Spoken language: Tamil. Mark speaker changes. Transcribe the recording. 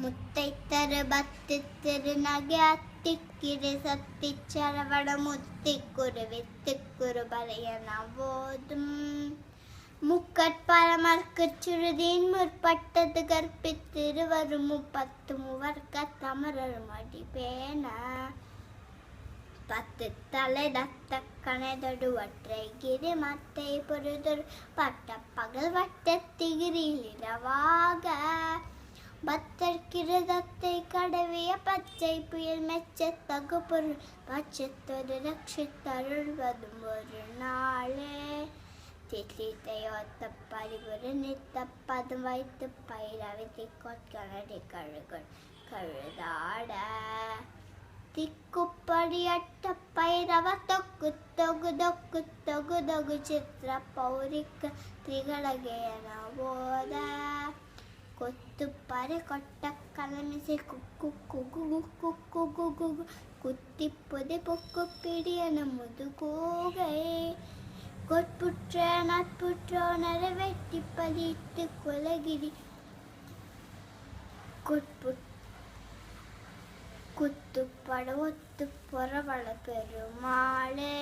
Speaker 1: முத்தைத்தரு பத்தித்திரு நகை அத்திக்கிரு சத்திச்சரவண முத்திக்குரு வித்துக்குரு பரையன போதும் முக்கட்பரமர்க்குச் சுருதியின் முற்பட்டது கற்பித்திரு வரும் 30 மூவர்க்க தமரர் மடிபேன 10 தலை தத்த கணைதொடு ஒற்றை கிரி மத்தை பொருதொரு பட்ட பகல் வட்டத்திகிரியில் இரவாக பத்தர் கிருதத்தை கடவிய பச்சை புயல் மெச்ச தகு பொருள் பச்சத்தொரு ரட்சித்தருள்வதும் ஒரு நாளே திட்டித்தையோத்த பரிபுரு நித்த பதம் வைத்து பயிரவித்தி கொட்கனடி கழுகள் கழுதாட திக்குப்படியட்ட பைரவ தொக்கு தொகு தொக்கு தொகு தொகு சித்திர பௌரிக்க திகழகேன போத கொத்துப்பறை கொட்ட கலமிசை குக்கு குகு குக்கு குகு குகு குத்தி பொதி பொக்கு பிடியன முதுகோகை கொட்புற்ற நட்புற்றோ நரவெட்டி பதித்து கொலகிரி குத்துப்பட ஒத்து பொறவள பெருமாளே